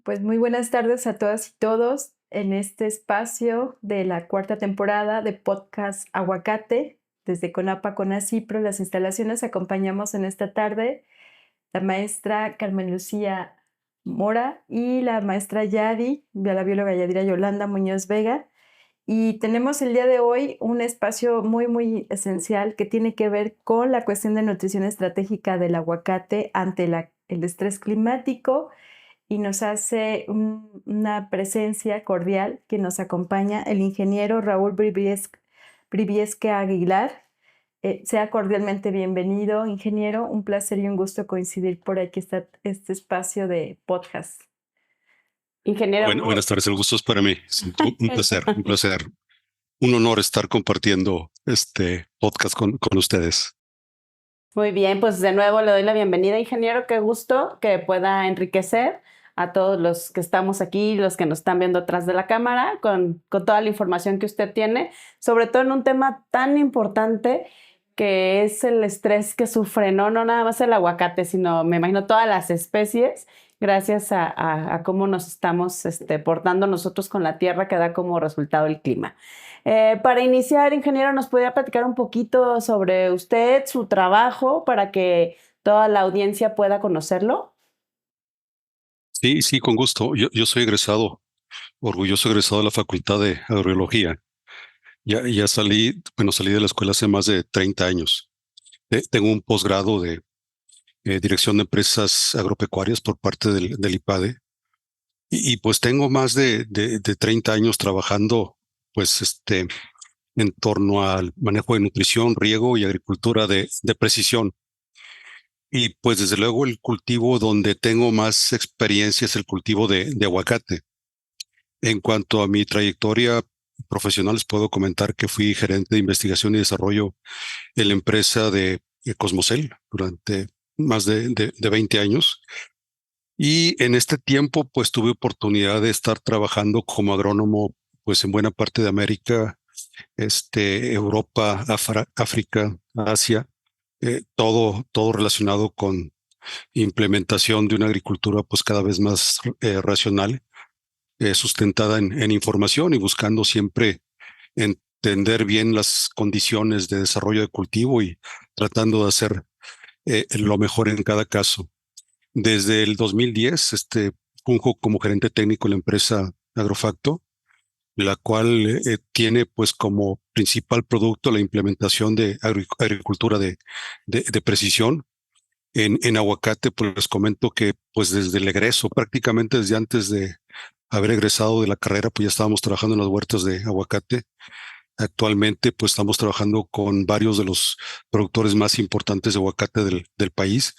Pues muy buenas tardes a todas y todos en este espacio de la cuarta temporada de Podcast Aguacate. Desde Conapa Conacipro, las instalaciones, acompañamos en esta tarde la maestra Carmen Lucía Mora y la maestra Yadi, la bióloga Yadira Yolanda Muñoz Vega. Y tenemos el día de hoy un espacio muy esencial que tiene que ver con la cuestión de nutrición estratégica del aguacate ante el estrés climático, y nos hace una presencia cordial que nos acompaña el ingeniero Raúl Briviesque Aguilar. Sea cordialmente bienvenido, ingeniero. Un placer y un gusto coincidir por aquí está este espacio de podcast. Buenas tardes, el gusto es para mí. Es un placer, un placer, un honor estar compartiendo este podcast con ustedes. Muy bien, pues de nuevo le doy la bienvenida, ingeniero. Qué gusto que pueda enriquecer a todos los que estamos aquí, los que nos están viendo atrás de la cámara, con toda la información que usted tiene, sobre todo en un tema tan importante que es el estrés que sufre, no nada más el aguacate, sino me imagino todas las especies, gracias a cómo nos estamos portando nosotros con la tierra que da como resultado el clima. Para iniciar, ingeniero, ¿nos podría platicar un poquito sobre usted, su trabajo, para que toda la audiencia pueda conocerlo? Sí, con gusto. Yo soy egresado, orgulloso egresado de la Facultad de Agrobiología. Ya salí de la escuela hace más de 30 años. Tengo un posgrado de Dirección de Empresas Agropecuarias por parte del IPADE. Y pues tengo más de 30 años trabajando, pues en torno al manejo de nutrición, riego y agricultura de precisión. Y pues desde luego el cultivo donde tengo más experiencia es el cultivo de aguacate. En cuanto a mi trayectoria profesional, les puedo comentar que fui gerente de investigación y desarrollo en la empresa de Cosmocel durante más de 20 años. Y en este tiempo, pues tuve oportunidad de estar trabajando como agrónomo, pues en buena parte de América, Europa, África, Asia, todo relacionado con implementación de una agricultura pues cada vez más racional, sustentada en información y buscando siempre entender bien las condiciones de desarrollo de cultivo y tratando de hacer lo mejor en cada caso. Desde el 2010, funjo como gerente técnico en la empresa Agrofacto, la cual tiene pues como principal producto la implementación de agricultura de precisión. En aguacate, pues les comento que pues desde el egreso, prácticamente desde antes de haber egresado de la carrera, pues ya estábamos trabajando en las huertas de aguacate. Actualmente, pues estamos trabajando con varios de los productores más importantes de aguacate del país,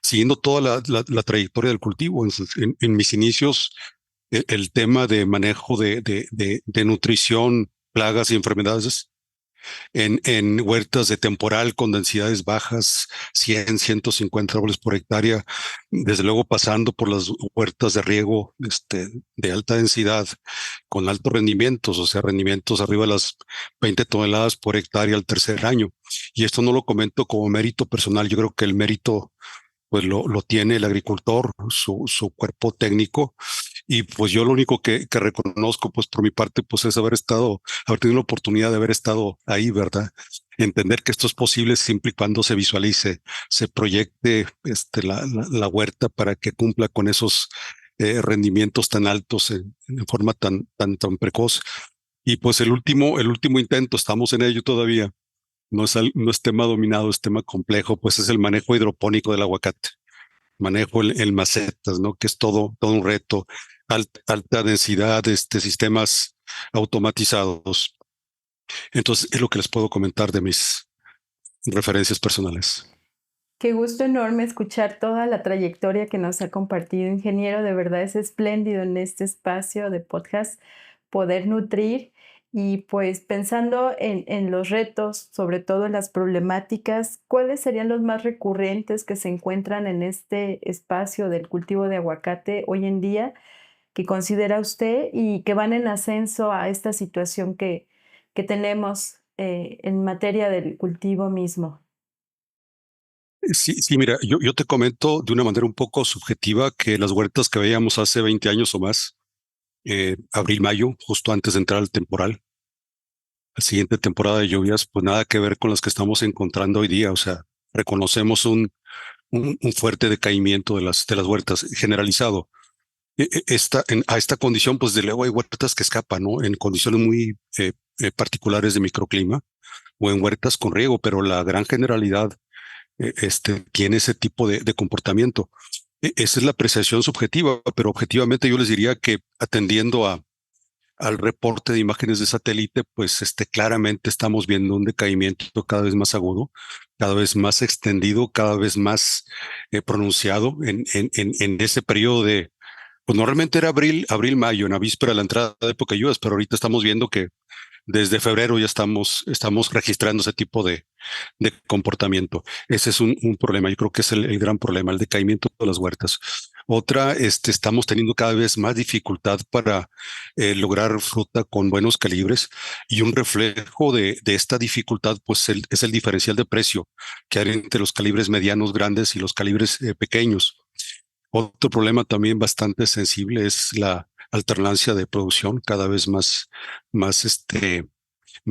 siguiendo toda la trayectoria del cultivo. En mis inicios, el tema de manejo de nutrición, plagas y enfermedades en huertas de temporal con densidades bajas, 100, 150 árboles por hectárea, desde luego pasando por las huertas de riego de alta densidad con altos rendimientos, o sea, rendimientos arriba de las 20 toneladas por hectárea al tercer año. Y esto no lo comento como mérito personal, yo creo que el mérito pues lo tiene el agricultor, su cuerpo técnico. Y pues yo lo único que reconozco, pues por mi parte, pues es haber tenido la oportunidad de haber estado ahí, ¿verdad? Entender que esto es posible siempre y cuando se visualice, se proyecte la huerta para que cumpla con esos rendimientos tan altos en forma tan precoz. Y pues el último intento, estamos en ello todavía, no es tema dominado, es tema complejo, pues es el manejo hidropónico del aguacate, manejo en macetas, ¿no? Que es todo un reto, alta densidad, sistemas automatizados. Entonces, es lo que les puedo comentar de mis referencias personales. Qué gusto enorme escuchar toda la trayectoria que nos ha compartido, ingeniero. De verdad es espléndido en este espacio de podcast poder nutrir y pues pensando en los retos, sobre todo en las problemáticas, ¿cuáles serían los más recurrentes que se encuentran en este espacio del cultivo de aguacate hoy en día que considera usted y que van en ascenso a esta situación que tenemos en materia del cultivo mismo? Sí, mira, yo te comento de una manera un poco subjetiva que las huertas que veíamos hace 20 años o más, abril, mayo, justo antes de entrar al temporal, la siguiente temporada de lluvias, pues nada que ver con las que estamos encontrando hoy día. O sea, reconocemos un fuerte decaimiento de las huertas generalizado. A esta condición, pues de luego hay huertas que escapan, ¿no? En condiciones muy particulares de microclima o en huertas con riego, pero la gran generalidad tiene ese tipo de comportamiento. Esa es la apreciación subjetiva, pero objetivamente yo les diría que atendiendo al reporte de imágenes de satélite, pues claramente estamos viendo un decaimiento cada vez más agudo, cada vez más extendido, cada vez más pronunciado en ese periodo de, pues normalmente era abril, mayo, en la víspera de la entrada de época de lluvias, pero ahorita estamos viendo que desde febrero ya estamos registrando ese tipo de comportamiento. Ese es un problema. Yo creo que es el gran problema, el decaimiento de las huertas. Otra, estamos teniendo cada vez más dificultad para lograr fruta con buenos calibres y un reflejo de esta dificultad, pues es el diferencial de precio que hay entre los calibres medianos, grandes y los calibres pequeños. Otro problema también bastante sensible es la alternancia de producción cada vez más, más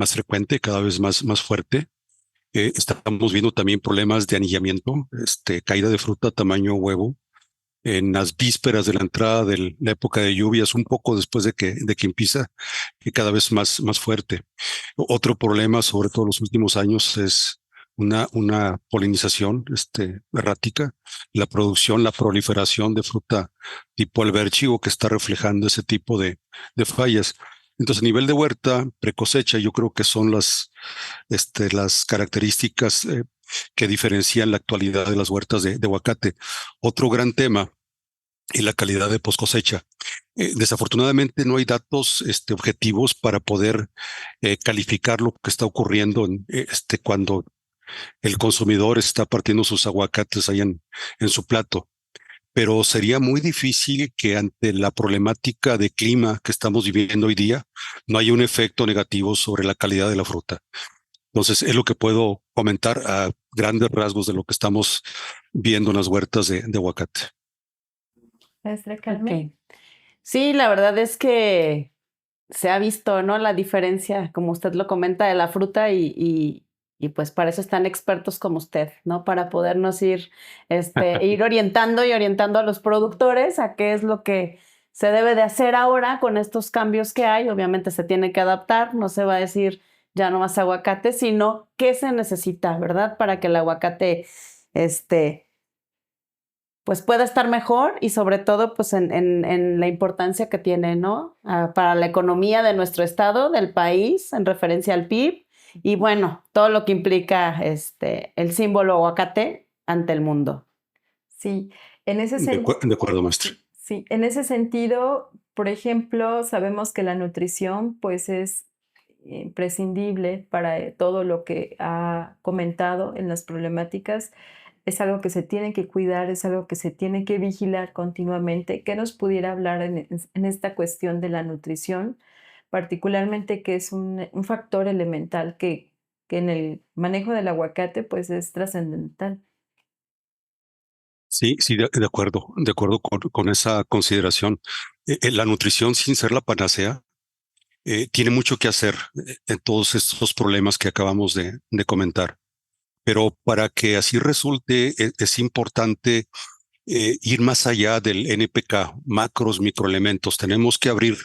frecuente, cada vez más fuerte. Estamos viendo también problemas de anillamiento, caída de fruta tamaño huevo en las vísperas de la entrada de la época de lluvias, un poco después de que empieza, y cada vez más fuerte. Otro problema, sobre todo en los últimos años, es una polinización errática, la producción, la proliferación de fruta tipo albérchigo que está reflejando ese tipo de fallas. Entonces, a nivel de huerta, precosecha, yo creo que son las características que diferencian la actualidad de las huertas de aguacate. Otro gran tema y la calidad de post cosecha. Desafortunadamente no hay datos objetivos para poder calificar lo que está ocurriendo cuando el consumidor está partiendo sus aguacates ahí en su plato. Pero sería muy difícil que ante la problemática de clima que estamos viviendo hoy día no haya un efecto negativo sobre la calidad de la fruta. Entonces, es lo que puedo comentar a grandes rasgos de lo que estamos viendo en las huertas de aguacate. Maestra Carmen. Ok. Sí, la verdad es que se ha visto, ¿no? La diferencia, como usted lo comenta, de la fruta y pues para eso están expertos como usted, ¿no? Para podernos ir orientando y orientando a los productores a qué es lo que se debe de hacer ahora con estos cambios que hay. Obviamente se tiene que adaptar, no se va a decir ya no más aguacate, sino qué se necesita, ¿verdad? Para que el aguacate, pues pueda estar mejor y sobre todo pues en la importancia que tiene, ¿no? Para la economía de nuestro estado, del país, en referencia al PIB y bueno, todo lo que implica el símbolo aguacate ante el mundo. Sí, en ese De acuerdo, maestro. Sí, en ese sentido, por ejemplo, sabemos que la nutrición pues es imprescindible para todo lo que ha comentado en las problemáticas. Es algo que se tiene que cuidar, es algo que se tiene que vigilar continuamente. ¿Qué nos pudiera hablar en esta cuestión de la nutrición? Particularmente que es un factor elemental que en el manejo del aguacate pues es trascendental. Sí, de acuerdo con esa consideración. La nutrición, sin ser la panacea, tiene mucho que hacer en todos estos problemas que acabamos de comentar. Pero para que así resulte, es importante ir más allá del NPK, macros, microelementos. Tenemos que abrir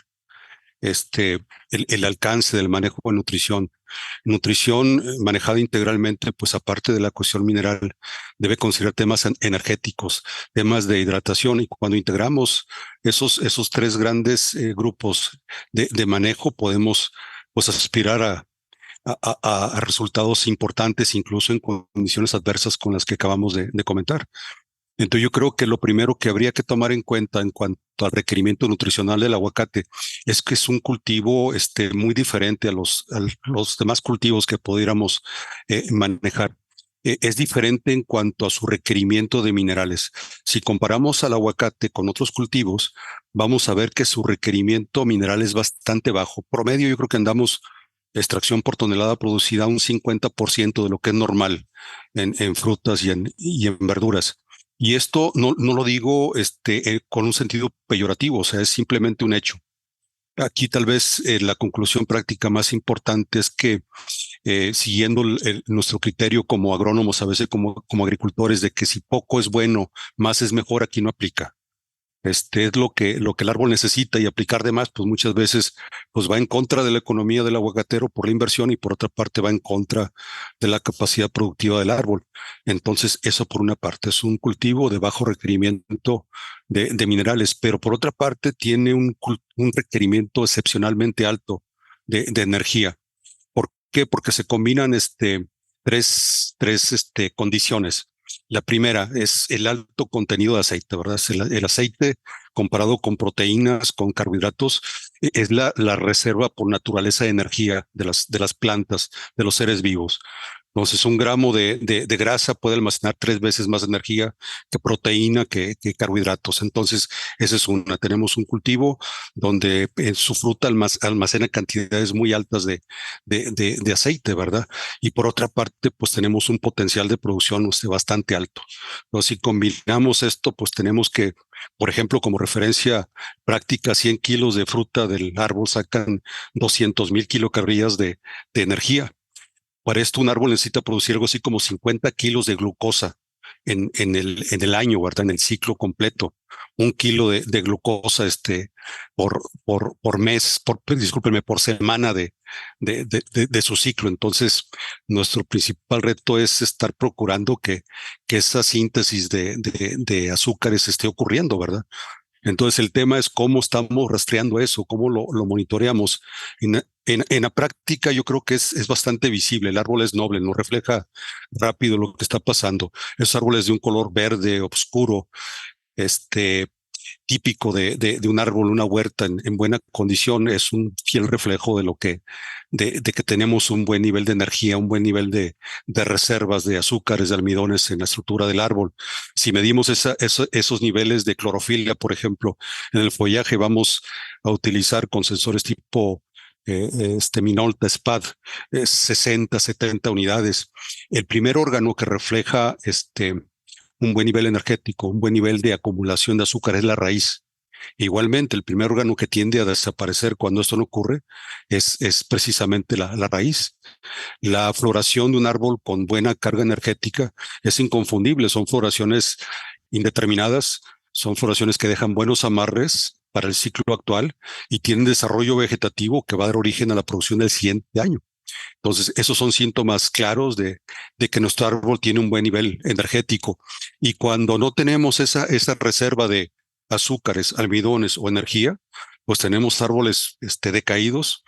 el alcance del manejo de nutrición. Nutrición manejada integralmente, pues aparte de la cuestión mineral, debe considerar temas energéticos, temas de hidratación, y cuando integramos esos tres grandes grupos de manejo, podemos pues aspirar a resultados importantes, incluso en condiciones adversas con las que acabamos de comentar. Entonces yo creo que lo primero que habría que tomar en cuenta en cuanto al requerimiento nutricional del aguacate es que es un cultivo muy diferente a los demás cultivos que pudiéramos manejar. Es diferente en cuanto a su requerimiento de minerales. Si comparamos al aguacate con otros cultivos, vamos a ver que su requerimiento mineral es bastante bajo. Promedio, yo creo que andamos extracción por tonelada producida un 50% de lo que es normal en frutas y en verduras. Y esto no lo digo con un sentido peyorativo, o sea, es simplemente un hecho. Aquí tal vez la conclusión práctica más importante es que siguiendo nuestro criterio como agrónomos, a veces como agricultores, de que si poco es bueno, más es mejor, aquí no aplica. Es lo que el árbol necesita y aplicar de más, pues muchas veces pues va en contra de la economía del aguacatero por la inversión y por otra parte va en contra de la capacidad productiva del árbol. Entonces, eso por una parte es un cultivo de bajo requerimiento de minerales, pero por otra parte tiene un requerimiento excepcionalmente alto de energía. ¿Por qué? Porque se combinan tres condiciones. La primera es el alto contenido de aceite, ¿verdad? El aceite comparado con proteínas, con carbohidratos, es la reserva por naturaleza de energía de las plantas, de los seres vivos. Entonces, un gramo de grasa puede almacenar 3 veces más energía que proteína, que carbohidratos. Entonces, esa es una. Tenemos un cultivo donde en su fruta almacena cantidades muy altas de aceite, ¿verdad? Y por otra parte, pues tenemos un potencial de producción bastante alto. Entonces, si combinamos esto, pues tenemos que, por ejemplo, como referencia práctica, 100 kilos de fruta del árbol sacan 200,000 kilocalorías de energía. Para esto, un árbol necesita producir algo así como 50 kilos de glucosa en el año, ¿verdad? En el ciclo completo. 1 kilo de glucosa por mes, discúlpenme, por semana de su ciclo. Entonces, nuestro principal reto es estar procurando que esa síntesis de azúcares esté ocurriendo, ¿verdad? Entonces el tema es cómo estamos rastreando eso, cómo lo monitoreamos. En la práctica yo creo que es bastante visible. El árbol es noble, nos refleja rápido lo que está pasando. Esos árboles de un color verde oscuro, este, típico de un árbol, una huerta en buena condición, es un fiel reflejo de de que tenemos un buen nivel de energía, un buen nivel de reservas de azúcares, de almidones en la estructura del árbol. Si medimos esos niveles de clorofila, por ejemplo, en el follaje, vamos a utilizar con sensores tipo Minolta, SPAD, 60, 70 unidades. El primer órgano que refleja un buen nivel energético, un buen nivel de acumulación de azúcar es la raíz. Igualmente, el primer órgano que tiende a desaparecer cuando esto no ocurre es precisamente la raíz. La floración de un árbol con buena carga energética es inconfundible, son floraciones indeterminadas, son floraciones que dejan buenos amarres para el ciclo actual y tienen desarrollo vegetativo que va a dar origen a la producción del siguiente año. Entonces, esos son síntomas claros de que nuestro árbol tiene un buen nivel energético. Y cuando no tenemos esa reserva de azúcares, almidones o energía, pues tenemos árboles decaídos,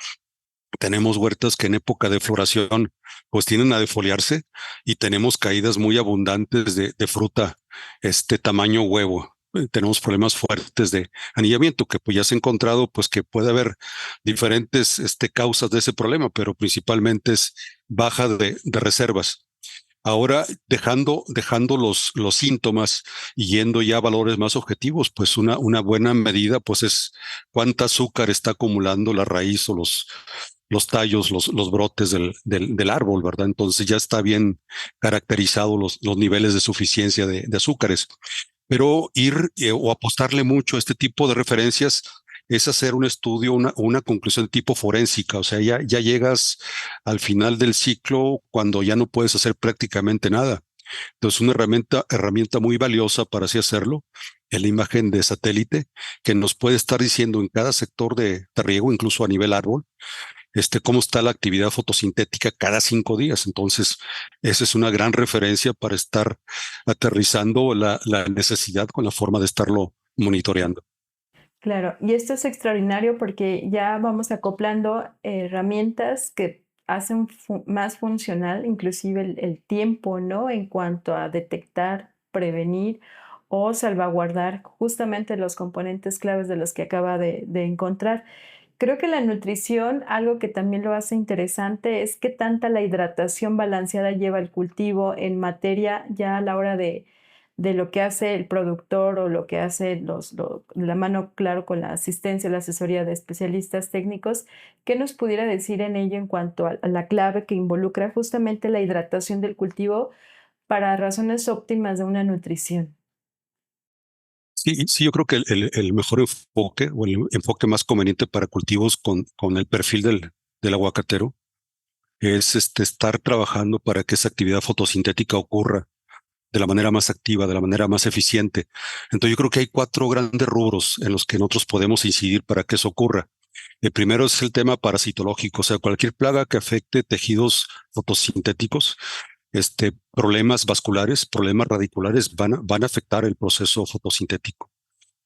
tenemos huertas que en época de floración pues tienden a defoliarse y tenemos caídas muy abundantes de fruta, tamaño huevo. Tenemos problemas fuertes de anillamiento que pues ya se ha encontrado pues que puede haber diferentes causas de ese problema, pero principalmente es baja de reservas. Ahora, dejando los síntomas y yendo ya a valores más objetivos, pues una buena medida pues es cuánta azúcar está acumulando la raíz o los tallos, los brotes del árbol, ¿verdad? Entonces ya está bien caracterizado los niveles de suficiencia de azúcares. Pero ir o apostarle mucho a este tipo de referencias es hacer un estudio, una conclusión de tipo forénsica. O sea, ya llegas al final del ciclo cuando ya no puedes hacer prácticamente nada. Entonces, una herramienta muy valiosa para así hacerlo es la imagen de satélite que nos puede estar diciendo en cada sector de riego, incluso a nivel árbol, cómo está la actividad fotosintética cada 5 días. Entonces, esa es una gran referencia para estar aterrizando la necesidad con la forma de estarlo monitoreando. Claro, y esto es extraordinario porque ya vamos acoplando herramientas que hacen más funcional inclusive el tiempo, ¿no? En cuanto a detectar, prevenir o salvaguardar justamente los componentes claves de los que acaba de encontrar. Creo que la nutrición, algo que también lo hace interesante, es qué tanta la hidratación balanceada lleva el cultivo en materia ya a la hora de lo que hace el productor o lo que hace la mano, claro, con la asistencia, la asesoría de especialistas técnicos. ¿Qué nos pudiera decir en ello en cuanto a la clave que involucra justamente la hidratación del cultivo para razones óptimas de una nutrición? Sí, yo creo que el mejor enfoque o el enfoque más conveniente para cultivos con el perfil del aguacatero es estar trabajando para que esa actividad fotosintética ocurra de la manera más activa, de la manera más eficiente. Entonces yo creo que hay 4 grandes rubros en los que nosotros podemos incidir para que eso ocurra. El primero es el tema parasitológico, o sea, cualquier plaga que afecte tejidos fotosintéticos, problemas vasculares, problemas radiculares van a afectar el proceso fotosintético.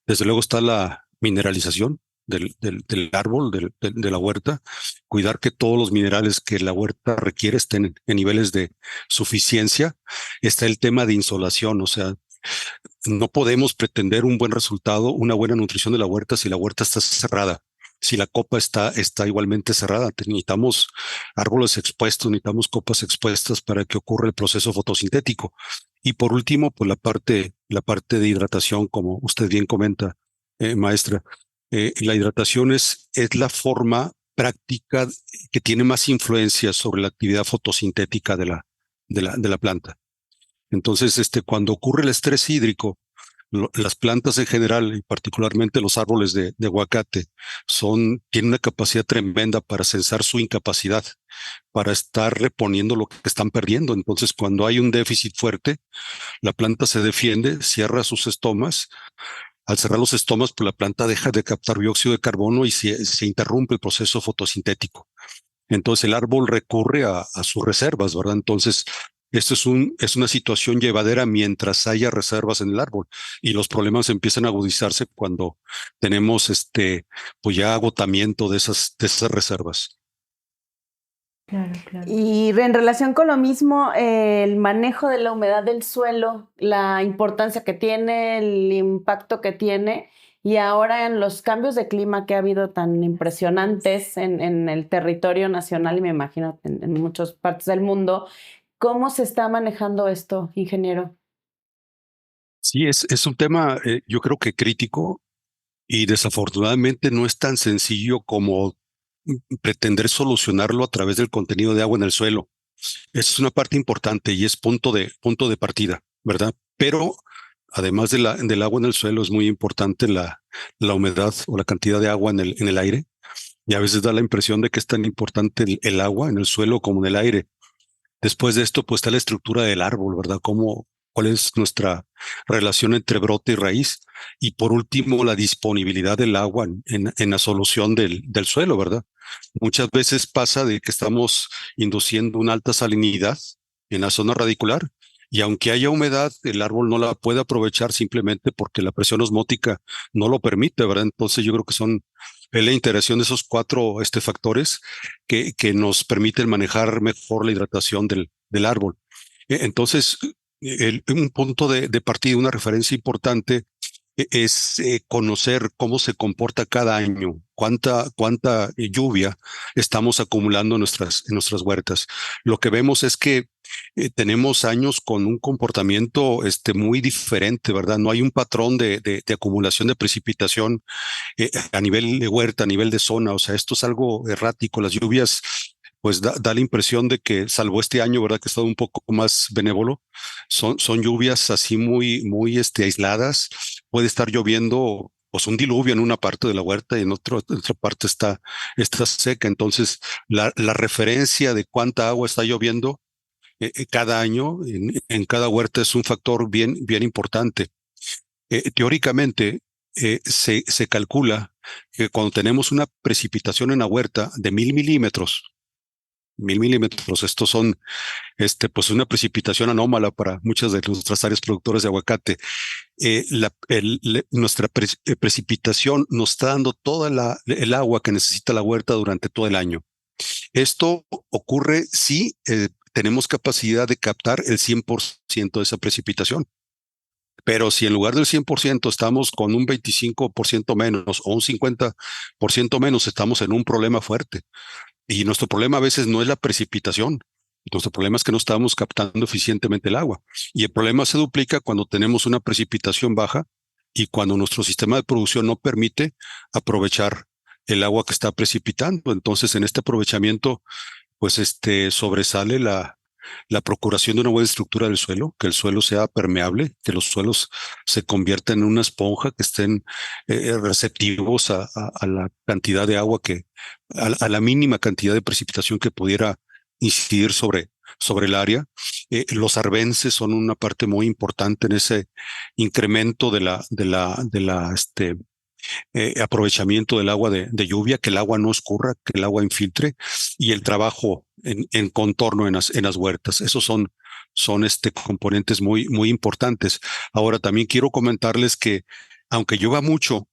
Desde luego está la mineralización del árbol, de la huerta, cuidar que todos los minerales que la huerta requiere estén en niveles de suficiencia. Está el tema de insolación, o sea, no podemos pretender un buen resultado, una buena nutrición de la huerta si la huerta está cerrada. Si la copa está igualmente cerrada, necesitamos árboles expuestos, necesitamos copas expuestas para que ocurra el proceso fotosintético. Y por último, pues la parte de hidratación, como usted bien comenta, maestra. La hidratación es la forma práctica que tiene más influencia sobre la actividad fotosintética de la planta. Entonces, cuando ocurre el estrés hídrico, las plantas en general, y particularmente los árboles de aguacate, tienen una capacidad tremenda para censar su incapacidad, para estar reponiendo lo que están perdiendo. Entonces, cuando hay un déficit fuerte, la planta se defiende, cierra sus estomas. Al cerrar los estomas, pues la planta deja de captar dióxido de carbono y se interrumpe el proceso fotosintético. Entonces el árbol recurre a sus reservas, ¿verdad? Entonces, esto es una situación llevadera mientras haya reservas en el árbol, y los problemas empiezan a agudizarse cuando tenemos pues ya agotamiento de esas reservas. Claro, claro. Y en relación con lo mismo, el manejo de la humedad del suelo, la importancia que tiene, el impacto que tiene, y ahora en los cambios de clima que ha habido tan impresionantes en el territorio nacional y me imagino en muchas partes del mundo, ¿cómo se está manejando esto, ingeniero? Sí, es un tema, yo creo que crítico, y desafortunadamente no es tan sencillo como pretender solucionarlo a través del contenido de agua en el suelo. Es una parte importante y es punto de partida, ¿verdad? Pero además del agua en el suelo, es muy importante la humedad o la cantidad de agua en el aire. Y a veces da la impresión de que es tan importante el agua en el suelo como en el aire. Después de esto, pues está la estructura del árbol, ¿verdad? ¿Cuál es nuestra relación entre brote y raíz? Y por último, la disponibilidad del agua en la solución del suelo, ¿verdad? Muchas veces pasa de que estamos induciendo una alta salinidad en la zona radicular, y aunque haya humedad, el árbol no la puede aprovechar simplemente porque la presión osmótica no lo permite, ¿verdad? Entonces yo creo que es la interacción de esos 4 factores que nos permiten manejar mejor la hidratación del árbol. Entonces, un punto de partida, una referencia importante es conocer cómo se comporta cada año, cuánta lluvia estamos acumulando en nuestras huertas. Lo que vemos es que tenemos años con un comportamiento muy diferente, ¿verdad? No hay un patrón de acumulación de precipitación a nivel de huerta, a nivel de zona. O sea, esto es algo errático. Las lluvias, pues da la impresión de que, salvo este año, ¿verdad? Que ha estado un poco más benévolo, son lluvias así muy, muy aisladas. Puede estar lloviendo pues un diluvio en una parte de la huerta y en otra parte está seca. Entonces, la referencia de cuánta agua está lloviendo cada año en cada huerta es un factor bien, bien importante. Teóricamente, se calcula que cuando tenemos una precipitación en la huerta de 1000 milímetros, estos son pues una precipitación anómala para muchas de nuestras áreas productoras de aguacate. Nuestra precipitación nos está dando toda el agua que necesita la huerta durante todo el año. Esto ocurre si tenemos capacidad de captar el 100% de esa precipitación. Pero si en lugar del 100% estamos con un 25% menos o un 50% menos, estamos en un problema fuerte. Y nuestro problema a veces no es la precipitación. Nuestro problema es que no estamos captando eficientemente el agua. Y el problema se duplica cuando tenemos una precipitación baja y cuando nuestro sistema de producción no permite aprovechar el agua que está precipitando. Entonces, en este aprovechamiento, pues sobresale la procuración de una buena estructura del suelo, que el suelo sea permeable, que los suelos se conviertan en una esponja, que estén receptivos a la cantidad de agua a la mínima cantidad de precipitación que pudiera incidir sobre el área. Los arbences son una parte muy importante en ese incremento de aprovechamiento del agua de lluvia, que el agua no escurra, que el agua infiltre, y el trabajo en contorno en las huertas. Esos son componentes muy importantes. Ahora, también quiero comentarles que aunque llueva mucho,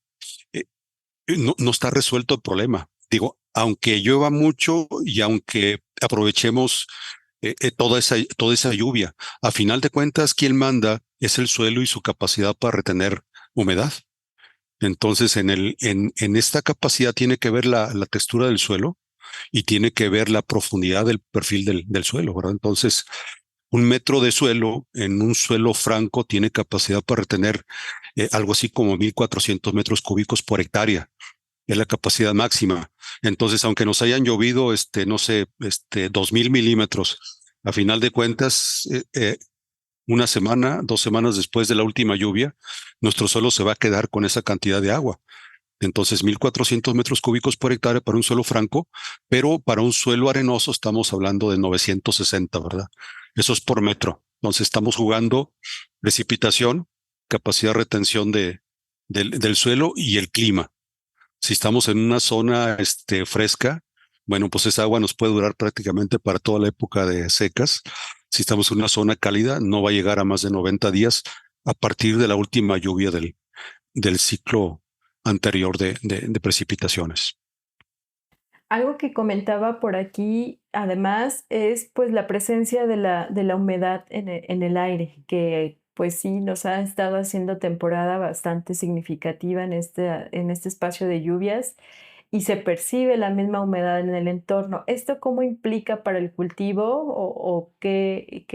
eh, no está resuelto el problema. Digo, aunque llueva mucho y aunque aprovechemos toda esa lluvia, a final de cuentas, quien manda es el suelo y su capacidad para retener humedad. Entonces, en esta capacidad tiene que ver la textura del suelo y tiene que ver la profundidad del perfil del suelo, ¿verdad? Entonces, 1 metro de suelo en un suelo franco tiene capacidad para retener algo así como 1,400 metros cúbicos por hectárea. Es la capacidad máxima. Entonces, aunque nos hayan llovido, no sé, 2,000 milímetros, a final de cuentas, 1 semana, 2 semanas después de la última lluvia, nuestro suelo se va a quedar con esa cantidad de agua. Entonces, 1,400 metros cúbicos por hectárea para un suelo franco, pero para un suelo arenoso estamos hablando de 960, ¿verdad? Eso es por metro. Entonces, estamos jugando precipitación, capacidad de retención del suelo y el clima. Si estamos en una zona fresca, bueno, pues esa agua nos puede durar prácticamente para toda la época de secas. Si estamos en una zona cálida, no va a llegar a más de 90 días a partir de la última lluvia del ciclo anterior de precipitaciones. Algo que comentaba por aquí, además, es pues la presencia de la humedad en el aire, que pues sí nos ha estado haciendo temporada bastante significativa en este espacio de lluvias y se percibe la misma humedad en el entorno. ¿Esto cómo implica para el cultivo o qué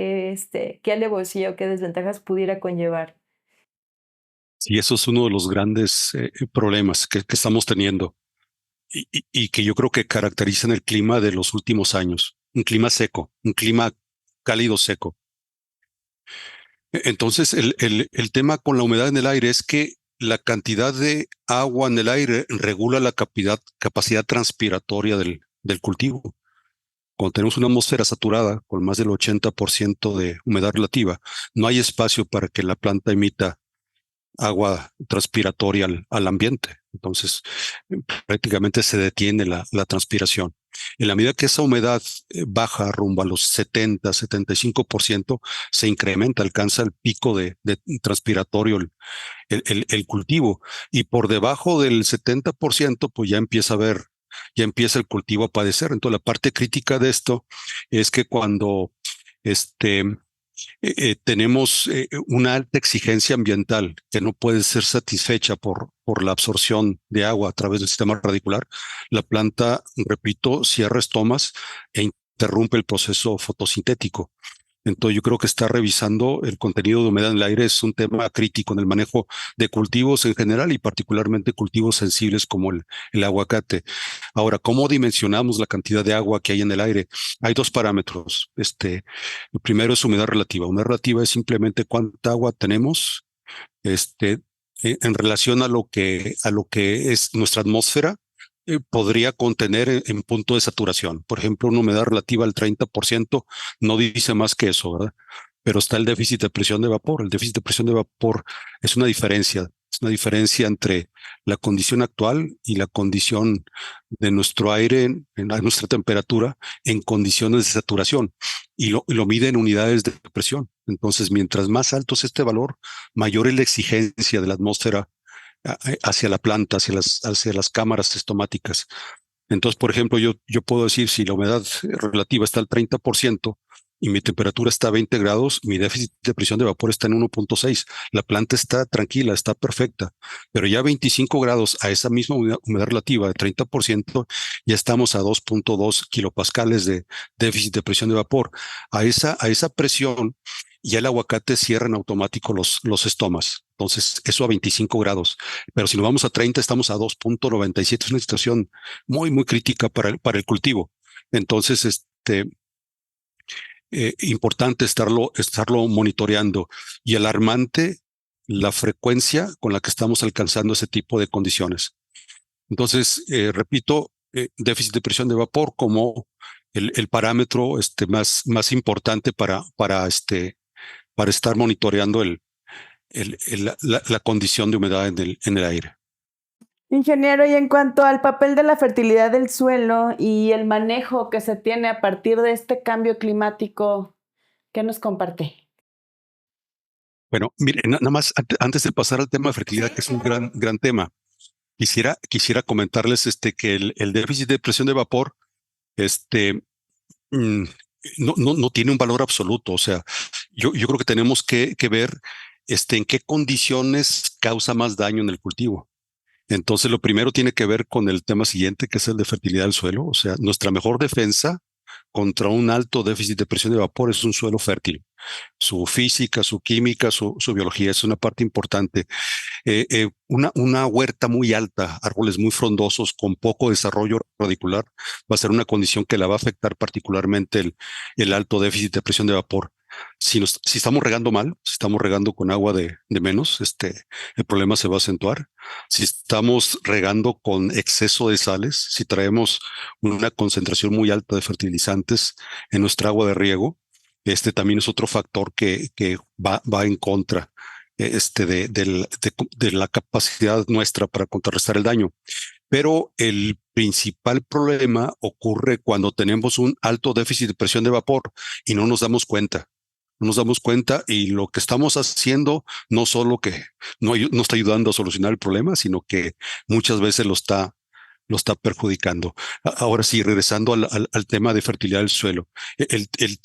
alevosía o qué desventajas pudiera conllevar? Y eso es uno de los grandes problemas que estamos teniendo y que yo creo que caracterizan el clima de los últimos años. Un clima seco, un clima cálido seco. Entonces, el tema con la humedad en el aire es que la cantidad de agua en el aire regula la capacidad transpiratoria del cultivo. Cuando tenemos una atmósfera saturada con más del 80% de humedad relativa, no hay espacio para que la planta emita agua transpiratoria al ambiente. Entonces, prácticamente se detiene la transpiración. En la medida que esa humedad baja rumbo a los 75%, se incrementa, alcanza el pico de transpiratorio el cultivo. Y por debajo del 70%, pues ya empieza el cultivo a padecer. Entonces, la parte crítica de esto es que cuando este, tenemos una alta exigencia ambiental que no puede ser satisfecha por la absorción de agua a través del sistema radicular, la planta, repito, cierra estomas e interrumpe el proceso fotosintético. Entonces yo creo que está revisando el contenido de humedad en el aire, es un tema crítico en el manejo de cultivos en general y particularmente cultivos sensibles como el aguacate. Ahora, ¿cómo dimensionamos la cantidad de agua que hay en el aire? Hay dos parámetros. El primero es humedad relativa. Humedad relativa es simplemente cuánta agua tenemos, en relación a lo que es nuestra atmósfera. Podría contener en punto de saturación. Por ejemplo, una humedad relativa al 30% no dice más que eso, ¿verdad? Pero está el déficit de presión de vapor. El déficit de presión de vapor es una diferencia entre la condición actual y la condición de nuestro aire, a nuestra temperatura, en condiciones de saturación. Y lo mide en unidades de presión. Entonces, mientras más alto es este valor, mayor es la exigencia de la atmósfera hacia la planta, hacia las cámaras estomáticas. Entonces, por ejemplo, yo puedo decir si la humedad relativa está al 30% y mi temperatura está a 20 grados, mi déficit de presión de vapor está en 1.6. La planta está tranquila, está perfecta, pero ya a 25 grados a esa misma humedad relativa de 30%, ya estamos a 2.2 kilopascales de déficit de presión de vapor. A esa presión ya el aguacate cierra en automático los estomas. Entonces, eso a 25 grados. Pero si nos vamos a 30, estamos a 2.97. Es una situación muy, muy crítica para el cultivo. Entonces, importante estarlo monitoreando, y alarmante la frecuencia con la que estamos alcanzando ese tipo de condiciones. Entonces, repito, déficit de presión de vapor como el parámetro más importante para estar monitoreando la condición de humedad en el aire. Ingeniero, y en cuanto al papel de la fertilidad del suelo y el manejo que se tiene a partir de este cambio climático, ¿qué nos comparte? Bueno, mire, nada más antes de pasar al tema de fertilidad, que es un gran tema, quisiera comentarles que el déficit de presión de vapor mm, no tiene un valor absoluto. O sea, yo creo que tenemos que ver en qué condiciones causa más daño en el cultivo. Entonces, lo primero tiene que ver con el tema siguiente, que es el de fertilidad del suelo. O sea, nuestra mejor defensa contra un alto déficit de presión de vapor es un suelo fértil. Su física, su química, su biología es una parte importante. Una huerta muy alta, árboles muy frondosos con poco desarrollo radicular, va a ser una condición que la va a afectar particularmente el alto déficit de presión de vapor. Si estamos regando mal, si estamos regando con agua de menos, el problema se va a acentuar. Si estamos regando con exceso de sales, si traemos una concentración muy alta de fertilizantes en nuestra agua de riego, también es otro factor que va en contra de la capacidad nuestra para contrarrestar el daño. Pero el principal problema ocurre cuando tenemos un alto déficit de presión de vapor y no nos damos cuenta. No nos damos cuenta, y lo que estamos haciendo no solo que no está ayudando a solucionar el problema, sino que muchas veces lo está perjudicando. Ahora sí, regresando al tema de fertilidad del suelo.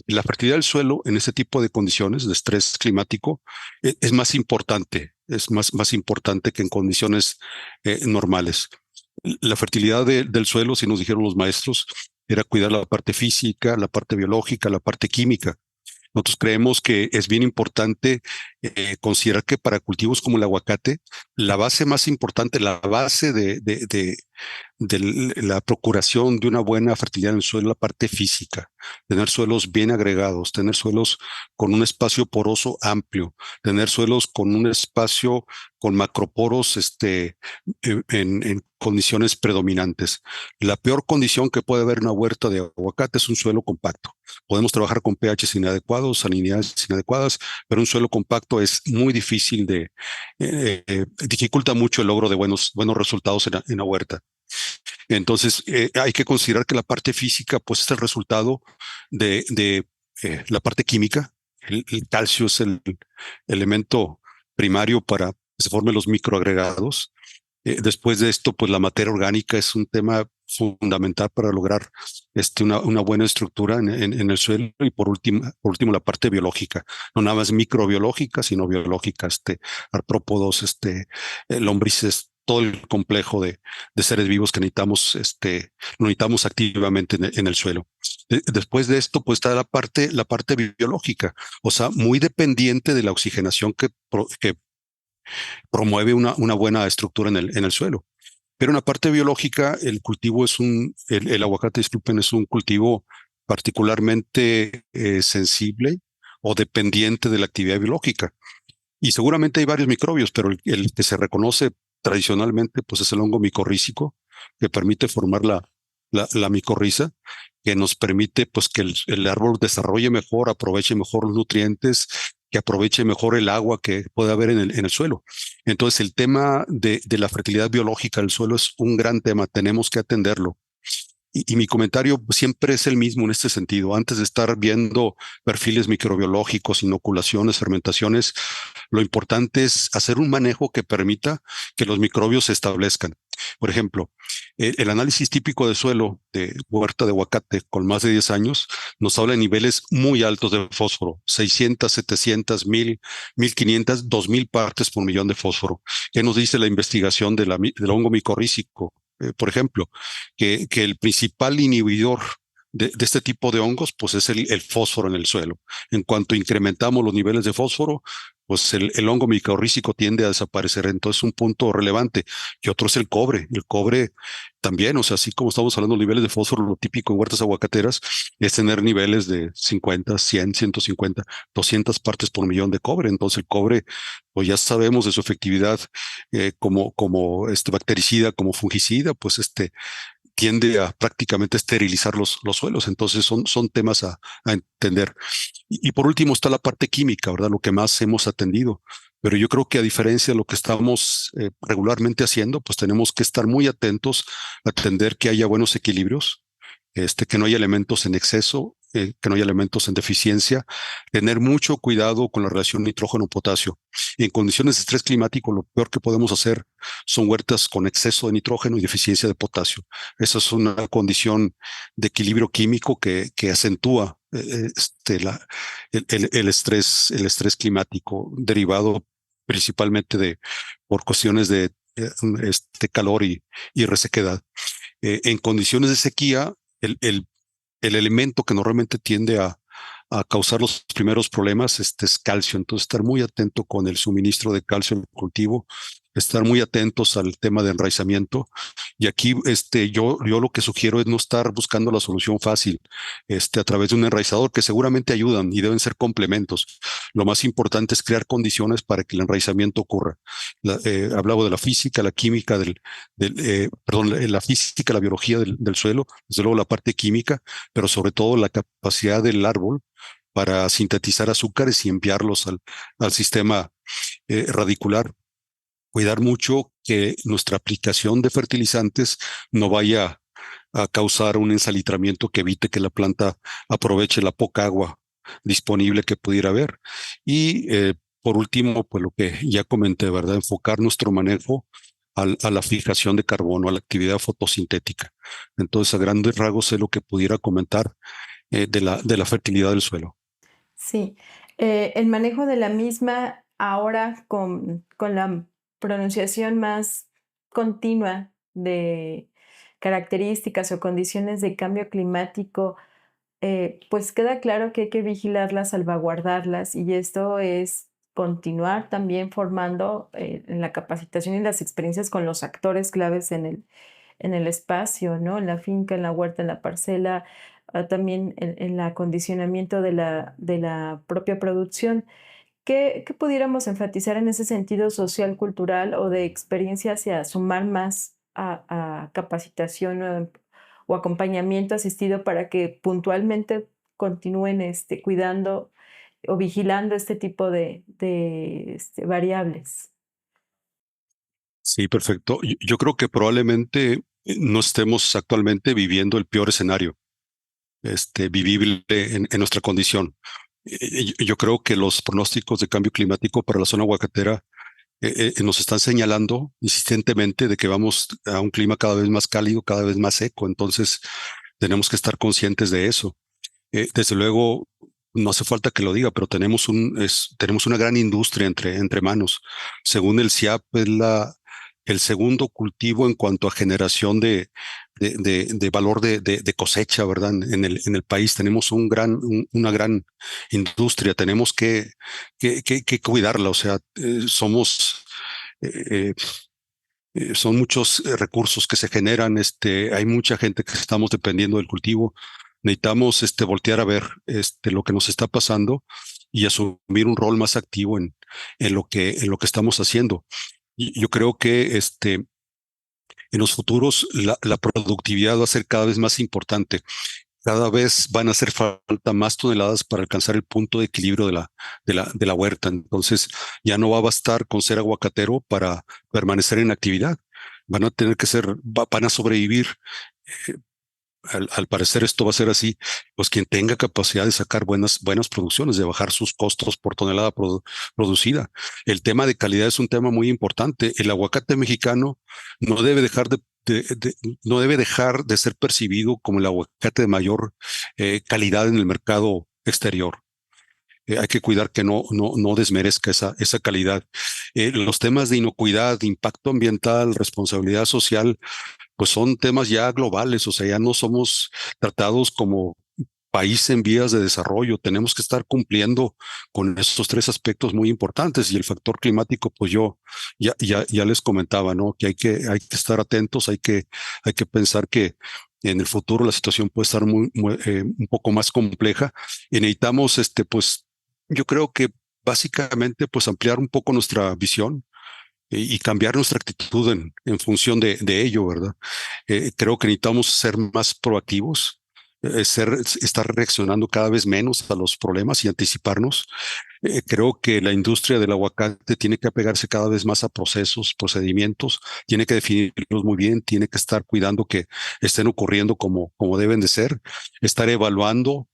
La fertilidad del suelo en ese tipo de condiciones de estrés climático es más importante, más importante que en condiciones normales. La fertilidad del suelo, si nos dijeron los maestros, era cuidar la parte física, la parte biológica, la parte química. Nosotros creemos que es bien importante considerar que para cultivos como el aguacate, la base más importante, la base de la procuración de una buena fertilidad en el suelo, la parte física, tener suelos bien agregados, tener suelos con un espacio poroso amplio, tener suelos con un espacio con macroporos en condiciones predominantes. La peor condición que puede haber en una huerta de aguacate es un suelo compacto. Podemos trabajar con pHs inadecuados, salinidades inadecuadas, pero un suelo compacto es muy difícil dificulta mucho el logro de buenos resultados en la huerta. Entonces, hay que considerar que la parte física, pues, es el resultado de la parte química. El calcio es el elemento primario para que se formen los microagregados. Después de esto, pues la materia orgánica es un tema fundamental para lograr una buena estructura en el suelo. Y por último, la parte biológica, no nada más microbiológica, sino biológica, artrópodos, lombrices, todo el complejo de seres vivos que lo necesitamos activamente en el suelo. Después de esto, pues está la parte biológica, o sea, muy dependiente de la oxigenación que promueve una buena estructura en el suelo. Pero en la parte biológica, el cultivo el aguacate, disculpen, es un cultivo particularmente sensible o dependiente de la actividad biológica. Y seguramente hay varios microbios, pero el que se reconoce tradicionalmente, pues, es el hongo micorrícico, que permite formar la micorriza, que nos permite, pues, que el árbol desarrolle mejor, aproveche mejor los nutrientes, que aproveche mejor el agua que puede haber en el suelo. Entonces, el tema de la fertilidad biológica del suelo es un gran tema, tenemos que atenderlo. Y mi comentario siempre es el mismo en este sentido. Antes de estar viendo perfiles microbiológicos, inoculaciones, fermentaciones, lo importante es hacer un manejo que permita que los microbios se establezcan. Por ejemplo, el análisis típico de suelo de huerta de aguacate con más de 10 años nos habla de niveles muy altos de fósforo, 600, 700, 1000, 1500, 2000 partes por millón de fósforo. ¿Qué nos dice la investigación del hongo micorrícico? Por ejemplo, que el principal inhibidor de este tipo de hongos, pues es el fósforo en el suelo. En cuanto incrementamos los niveles de fósforo, pues el hongo micorrícico tiende a desaparecer. Entonces, un punto relevante. Y otro es el cobre. El cobre también, o sea, así como estamos hablando de niveles de fósforo, lo típico en huertas aguacateras es tener niveles de 50, 100, 150, 200 partes por millón de cobre. Entonces, el cobre, pues ya sabemos de su efectividad como bactericida, como fungicida, pues tiende a prácticamente esterilizar los suelos. Entonces son temas a entender. Y por último está la parte química, ¿verdad? Lo que más hemos atendido. Pero yo creo que a diferencia de lo que estamos regularmente haciendo, pues tenemos que estar muy atentos a atender que haya buenos equilibrios, que no haya elementos en exceso, que no haya elementos en deficiencia, tener mucho cuidado con la relación nitrógeno-potasio. En condiciones de estrés climático, lo peor que podemos hacer son huertas con exceso de nitrógeno y deficiencia de potasio. Esa es una condición de equilibrio químico que acentúa el estrés climático derivado principalmente por cuestiones de calor y resequedad. En condiciones de sequía, el, el, el elemento que normalmente tiende a causar los primeros problemas es calcio. Entonces, estar muy atento con el suministro de calcio en el cultivo, estar muy atentos al tema de enraizamiento. Y aquí yo lo que sugiero es no estar buscando la solución fácil a través de un enraizador, que seguramente ayudan y deben ser complementos. Lo más importante es crear condiciones para que el enraizamiento ocurra. Hablaba de la física, la química la física, la biología del suelo, desde luego la parte química, pero sobre todo la capacidad del árbol para sintetizar azúcares y enviarlos al sistema radicular. Cuidar mucho que nuestra aplicación de fertilizantes no vaya a causar un ensalitramiento que evite que la planta aproveche la poca agua disponible que pudiera haber. Y por último, pues lo que ya comenté, ¿verdad? Enfocar nuestro manejo a la fijación de carbono, a la actividad fotosintética. Entonces, a grandes rasgos es lo que pudiera comentar de la fertilidad del suelo. Sí, el manejo de la misma ahora con la pronunciación más continua de características o condiciones de cambio climático, pues queda claro que hay que vigilarlas, salvaguardarlas, y esto es continuar también formando en la capacitación y las experiencias con los actores claves en el espacio, ¿no? En la finca, en la huerta, en la parcela, también en el acondicionamiento de la propia producción. ¿Qué pudiéramos enfatizar en ese sentido social, cultural o de experiencia hacia sumar más a capacitación o acompañamiento asistido para que puntualmente continúen cuidando o vigilando este tipo de variables? Sí, perfecto. Yo creo que probablemente no estemos actualmente viviendo el peor escenario vivible en nuestra condición. Yo creo que los pronósticos de cambio climático para la zona aguacatera nos están señalando insistentemente de que vamos a un clima cada vez más cálido, cada vez más seco. Entonces, tenemos que estar conscientes de eso. Desde luego, no hace falta que lo diga, pero tenemos una gran industria entre manos. Según el CIAP, es el segundo cultivo en cuanto a generación de valor de cosecha, ¿verdad? En el país tenemos una gran industria, tenemos que cuidarla, o sea, eh, son muchos recursos que se generan, hay mucha gente que estamos dependiendo del cultivo. Necesitamos voltear a ver lo que nos está pasando y asumir un rol más activo en lo que estamos haciendo. Y yo creo que en los futuros la productividad va a ser cada vez más importante. Cada vez van a hacer falta más toneladas para alcanzar el punto de equilibrio de la huerta. Entonces, ya no va a bastar con ser aguacatero para permanecer en actividad. Van a tener que van a sobrevivir al parecer esto va a ser así, pues quien tenga capacidad de sacar buenas producciones, de bajar sus costos por tonelada producida. El tema de calidad es un tema muy importante. El aguacate mexicano no debe dejar no debe dejar de ser percibido como el aguacate de mayor calidad en el mercado exterior. Hay que cuidar que no desmerezca esa calidad. Los temas de inocuidad, de impacto ambiental, responsabilidad social, pues son temas ya globales, o sea, ya no somos tratados como país en vías de desarrollo. Tenemos que estar cumpliendo con estos tres aspectos muy importantes, y el factor climático, pues yo ya les comentaba, ¿no? Que hay que estar atentos, hay que pensar que en el futuro la situación puede estar un poco más compleja, y necesitamos, pues, yo creo que básicamente, pues, ampliar un poco nuestra visión y cambiar nuestra actitud en función de ello, ¿verdad? Creo que necesitamos ser más proactivos, estar reaccionando cada vez menos a los problemas y anticiparnos. Creo que la industria del aguacate tiene que apegarse cada vez más a procesos, procedimientos, tiene que definirlos muy bien, tiene que estar cuidando que estén ocurriendo como deben de ser, estar evaluándolos,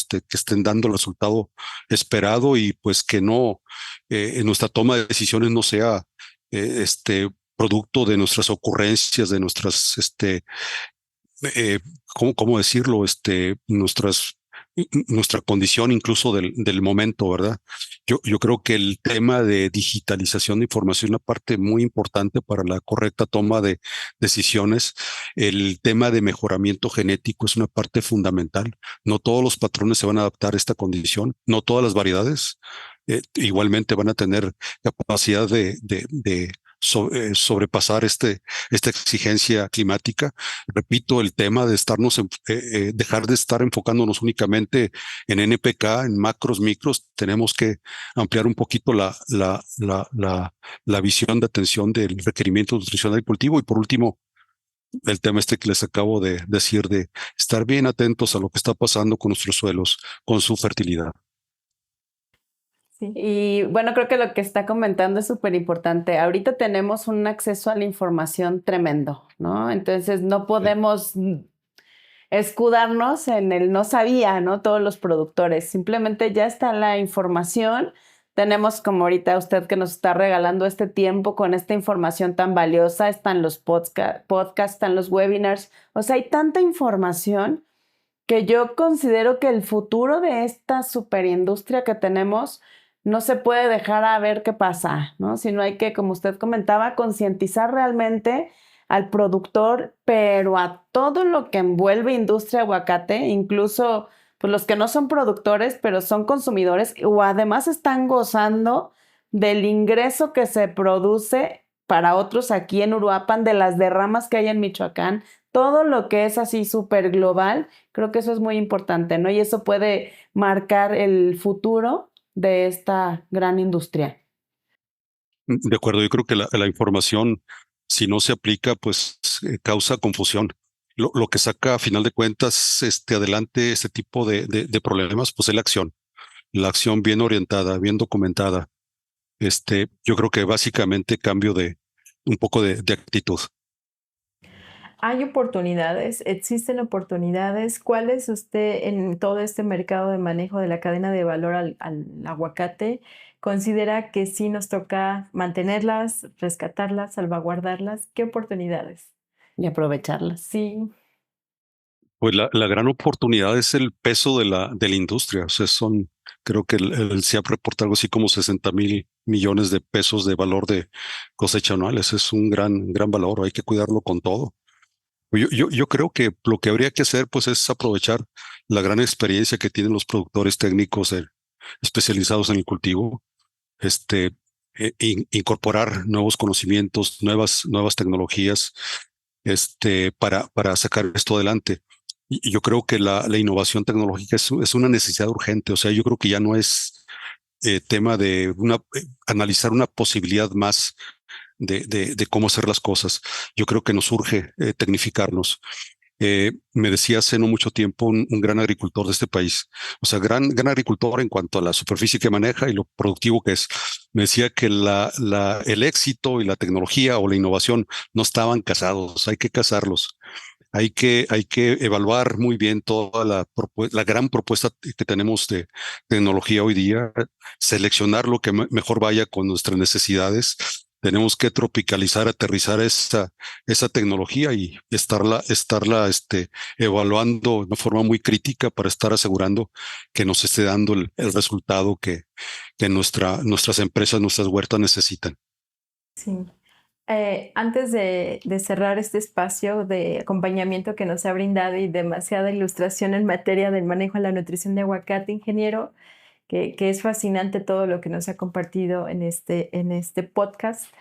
que estén dando el resultado esperado, y pues que no, en nuestra toma de decisiones no sea producto de nuestras ocurrencias, de nuestras, ¿cómo decirlo? Nuestra condición incluso del momento, ¿verdad? Yo creo que el tema de digitalización de información es una parte muy importante para la correcta toma de decisiones. El tema de mejoramiento genético es una parte fundamental. No todos los patrones se van a adaptar a esta condición, no todas las variedades igualmente van a tener capacidad de sobrepasar esta exigencia climática. Repito, el tema de dejar de estar enfocándonos únicamente en NPK, en macros, micros. Tenemos que ampliar un poquito la visión de atención del requerimiento nutricional del cultivo. Y por último, el tema que les acabo de decir, de estar bien atentos a lo que está pasando con nuestros suelos, con su fertilidad. Sí. Y bueno, creo que lo que está comentando es súper importante. Ahorita tenemos un acceso a la información tremendo, ¿no? Entonces no podemos escudarnos en el no sabía, ¿no? Todos los productores. Simplemente ya está la información. Tenemos, como ahorita usted que nos está regalando este tiempo con esta información tan valiosa, están los podcasts, están los webinars. O sea, hay tanta información que yo considero que el futuro de esta superindustria que tenemos no se puede dejar a ver qué pasa, ¿no? Sino hay que, como usted comentaba, concientizar realmente al productor, pero a todo lo que envuelve industria aguacate, incluso pues, los que no son productores, pero son consumidores, o además están gozando del ingreso que se produce para otros aquí en Uruapan, de las derramas que hay en Michoacán, todo lo que es así súper global. Creo que eso es muy importante, ¿no? Y eso puede marcar el futuro de esta gran industria. De acuerdo, yo creo que la información, si no se aplica, pues causa confusión. Lo que saca a final de cuentas adelante este tipo de problemas, pues es la acción bien orientada, bien documentada. Yo creo que básicamente cambio de un poco de actitud. ¿Hay oportunidades? ¿Existen oportunidades? ¿Cuáles usted en todo este mercado de manejo de la cadena de valor al aguacate considera que sí nos toca mantenerlas, rescatarlas, salvaguardarlas? ¿Qué oportunidades? Y aprovecharlas. Sí. Pues la gran oportunidad es el peso de la industria. O sea, creo que el CIAP reporta algo así como 60,000 millones de pesos de valor de cosecha anual. Ese es un gran valor. Hay que cuidarlo con todo. Yo creo que lo que habría que hacer, pues, es aprovechar la gran experiencia que tienen los productores técnicos especializados en el cultivo, incorporar nuevos conocimientos, nuevas tecnologías, para sacar esto adelante. Y yo creo que la innovación tecnológica es una necesidad urgente. O sea, yo creo que ya no es tema de analizar una posibilidad más de cómo hacer las cosas. Yo creo que nos urge tecnificarnos. Me decía hace no mucho tiempo un gran agricultor de este país, o sea, gran agricultor en cuanto a la superficie que maneja y lo productivo que es. Me decía que el éxito y la tecnología o la innovación no estaban casados, hay que casarlos. hay que evaluar muy bien toda la gran propuesta que tenemos de tecnología hoy día, seleccionar lo que mejor vaya con nuestras necesidades. Tenemos que tropicalizar, aterrizar esa tecnología y estarla evaluando de una forma muy crítica para estar asegurando que nos esté dando el resultado que nuestras empresas, nuestras huertas necesitan. Sí. Antes de cerrar este espacio de acompañamiento que nos ha brindado y demasiada ilustración en materia del manejo de la nutrición de aguacate, ingeniero, que es fascinante todo lo que nos ha compartido en este podcast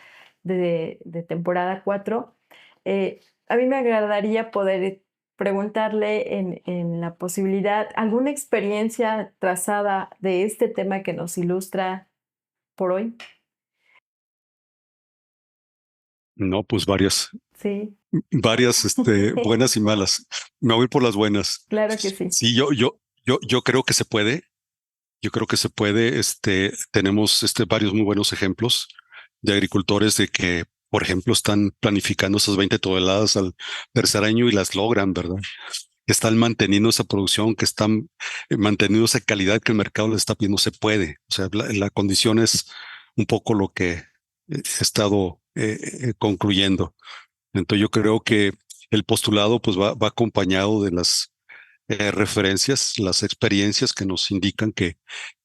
de temporada 4. A mí me agradaría poder preguntarle en la posibilidad, alguna experiencia trazada de este tema que nos ilustra por hoy. No, pues Sí, varias, buenas y malas. Me voy por las buenas. claro que sí. Sí, yo creo que se puede. Yo creo que se puede. Tenemos varios muy buenos ejemplos de agricultores de que, por ejemplo, están planificando esas 20 toneladas al tercer año y las logran, ¿verdad? Que están manteniendo esa producción, que están manteniendo esa calidad que el mercado les está pidiendo. Se puede. O sea, la condición es un poco lo que he estado concluyendo. Entonces yo creo que el postulado pues va acompañado de las referencias, las experiencias que nos indican que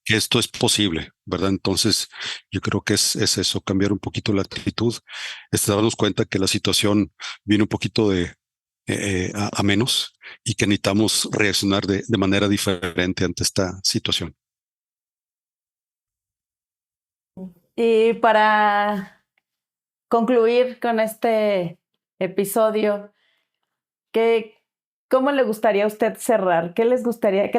esto es posible, ¿verdad? Entonces yo creo que es eso, cambiar un poquito la actitud, darnos cuenta que la situación viene un poquito a menos y que necesitamos reaccionar de manera diferente ante esta situación. Y para concluir con este episodio, ¿cómo le gustaría a usted cerrar? ¿Qué le gustaría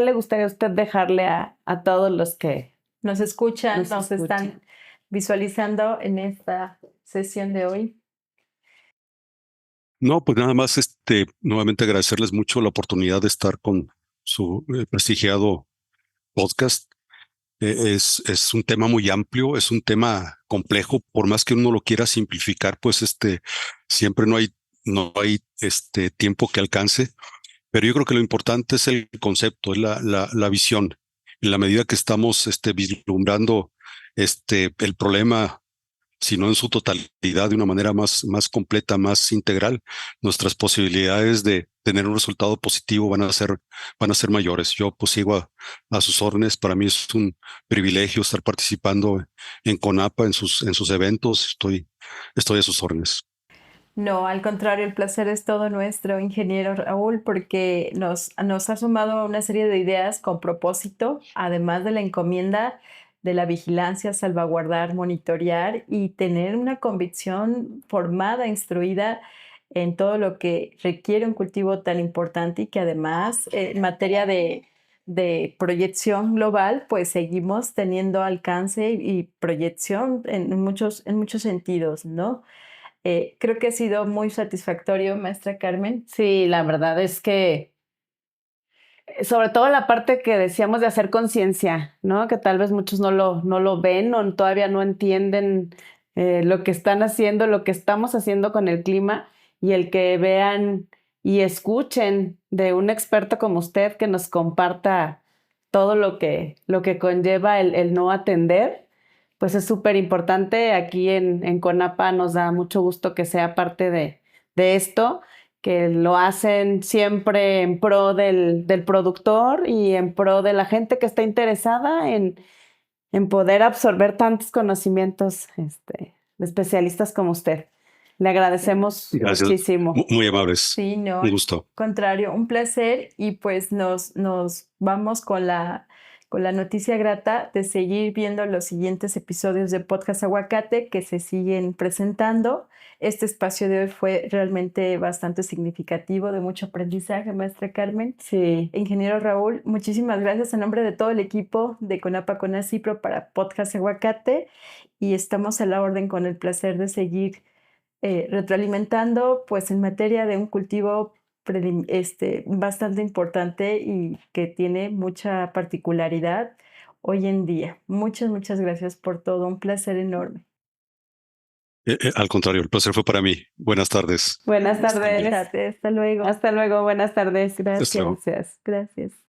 a usted dejarle a todos los que Nos escuchan, nos nos escuchan? están visualizando en esta sesión de hoy. No, pues nada más, nuevamente agradecerles mucho la oportunidad de estar con su prestigiado podcast. Es un tema muy amplio, es un tema complejo, por más que uno lo quiera simplificar, pues siempre no hay tiempo que alcance, pero yo creo que lo importante es el concepto, es la visión. En la medida que estamos vislumbrando el problema, sino en su totalidad, de una manera más completa, más integral, nuestras posibilidades de tener un resultado positivo van a ser mayores. Yo pues sigo a sus órdenes. Para mí es un privilegio estar participando en CONAPA, en sus eventos. Estoy a sus órdenes. No, al contrario, el placer es todo nuestro, ingeniero Raúl, porque nos ha sumado una serie de ideas con propósito, además de la encomienda de la vigilancia, salvaguardar, monitorear y tener una convicción formada, instruida en todo lo que requiere un cultivo tan importante y que además en materia de proyección global, pues seguimos teniendo alcance y proyección en muchos sentidos, ¿no? Creo que ha sido muy satisfactorio, maestra Carmen. Sí, la verdad es que sobre todo la parte que decíamos de hacer conciencia, ¿no? Que tal vez muchos no lo ven o todavía no entienden lo que están haciendo, lo que estamos haciendo con el clima, y el que vean y escuchen de un experto como usted que nos comparta todo lo que conlleva el no atender, pues es súper importante. Aquí en CONAPA nos da mucho gusto que sea parte de esto, que lo hacen siempre en pro del productor y en pro de la gente que está interesada en poder absorber tantos conocimientos de especialistas como usted. Le agradecemos Gracias. muchísimo. Muy amables. Sí, no, Un al gusto. contrario, un placer y pues nos vamos con la noticia grata de seguir viendo los siguientes episodios de Podcast Aguacate que se siguen presentando. Este espacio de hoy fue realmente bastante significativo, de mucho aprendizaje, maestra Carmen. Sí. Ingeniero Raúl, muchísimas gracias en nombre de todo el equipo de CONAPA CONACYPRO para Podcast Aguacate y estamos a la orden con el placer de seguir retroalimentando pues en materia de un cultivo bastante importante y que tiene mucha particularidad hoy en día. Muchas gracias por todo, un placer enorme. Al contrario, el placer fue para mí. Buenas tardes. Buenas tardes. Hasta luego. Hasta luego, buenas tardes. Hasta luego. Gracias.